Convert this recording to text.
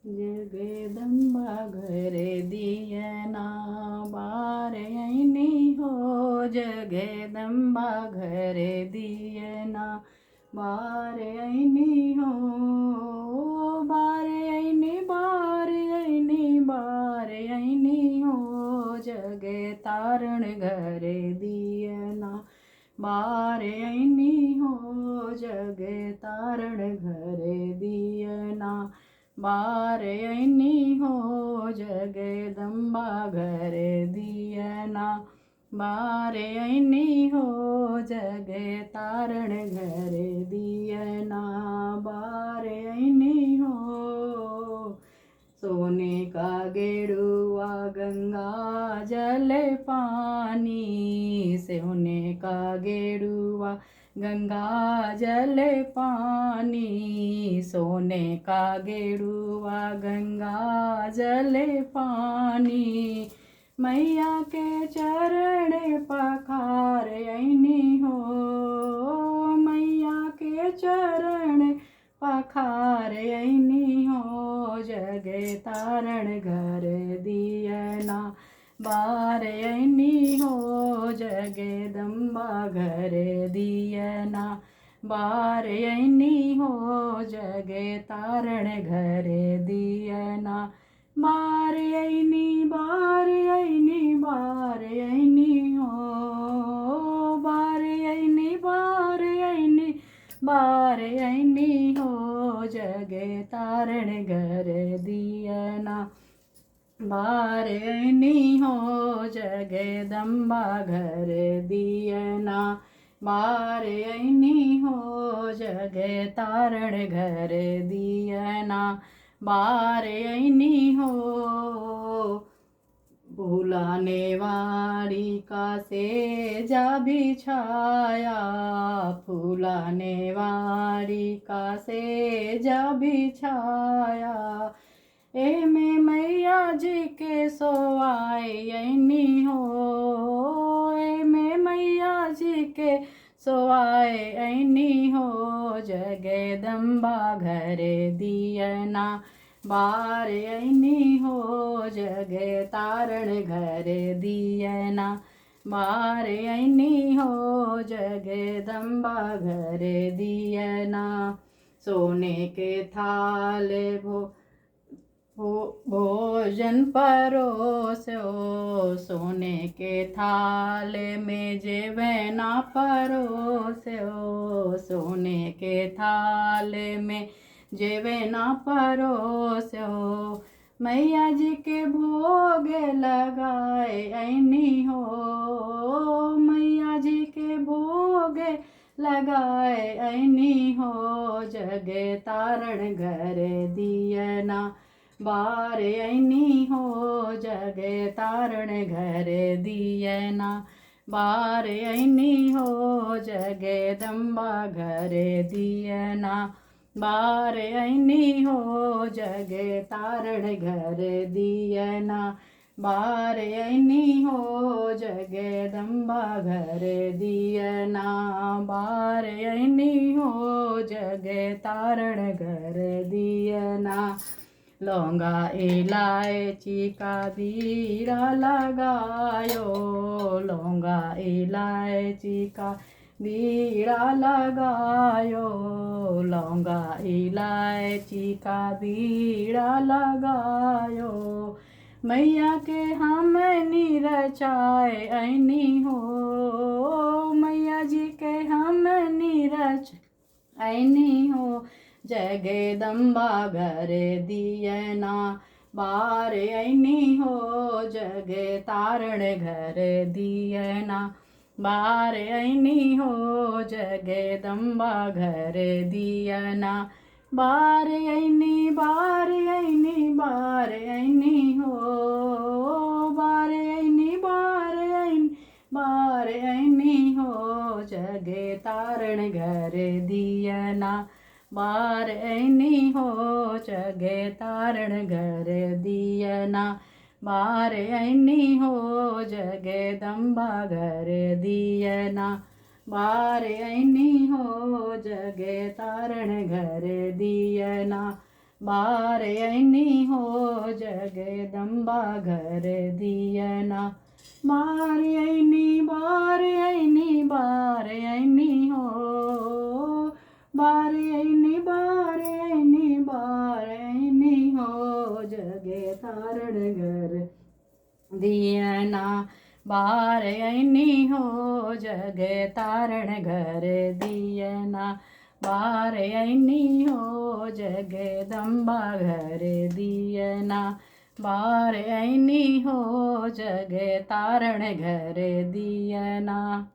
जगदम्बा घरे दियना बार ऐनी हो। जगदम्बा घरे दियना बार ऐनी हो। बार ऐनी बार ऐनी बार ऐनी हो। जग तारण घरे दियना बार ऐनी हो। जग तारण घरे दियना बार ऐनी हो। जगदम्बा घरे दियना बार ऐनी हो। जग तारण घरे दियना बार ऐनी हो। सोने का गेरुआ गंगा जल पानी। सोने का गेरुआ गंगा जल पानी। सोने का गेरुआ गंगा जल पानी। मैया के चरण पखार ऐनी हो। मैया के चरण पखार ऐनी हो। जग तारण घर दियना बार ऐनी हो। जगदम्बा घर दियना बार ऐनी हो। जग तारण घर दियना बार ऐनी बार ऐनी बार ऐनी हो। बार ऐनी बार ऐनी बार ऐनी हो। जग तारण घर दियना बार ऐनी हो। जगदम्बा घर दियना बार ऐनी हो। जग तारण घर दियना बार ऐनी हो। भुलाने वाली का सेजा बिछाया। भुलाने वाली का सेजा बिछाया। ए में मैया जी के सोआए ऐनी हो। ए में मैया जी के सोआए ऐनी हो। जगदम्बा घर दियना बार ऐनी हो। जग तारण घर दियना बार ऐनी हो। जगदम्बा घर दियना सोने के थाल भोजन परोसो। सोने के थाल में जेवना परोसो। सोने के थाल में जेवना परोसो। मैया जी के भोग लगाए ऐनी हो। मैया जी के भोग लगाए ऐनी हो। जग तारण घर दियना बार ऐनी हो। जग तारण घर दियना बार ऐनी हो। जगदम्बा घर दियना बार ऐनी हो। जग तारण घर दियना बार ऐनी हो। जगदम्बा घर दियना बार ऐनी हो। जग तारण घर दियना लौंगा इलायची का बीड़ा लगायो। लौंगा इलायची का बीड़ा लगायो। लौंगा इलायची का बीड़ा लगायो। मैया के हम निरचाए ऐनी हो। मैया जी के हम निरच ऐनी हो। जगदम्बा घर दियना बार ऐनी हो। जग तारण घर दियना बार ऐनी हो। जगदम्बा घर दियना बार ऐनी बार ऐनी बार ऐनी हो। बार ऐनी बार ऐनी बार ऐनी हो। जग तारण घर दियना बार ऐनी हो। जग तारण घर दियना बार ऐनी हो। जगदम्बा घर दियना बार ऐनी हो। जग तारण घर दियना बार ऐनी हो जगदम्बा घर दियना। बार ऐनी बार ऐनी बार ऐनी हो, बार ऐनी बार ऐनी बार ऐनी हो जगे तारण घर दियना। बार ऐनी हो जगे तारण घर दियना। बार ऐनी हो जगदम्बा घर दियना। बार ऐनी हो जगे तारण घर दियना।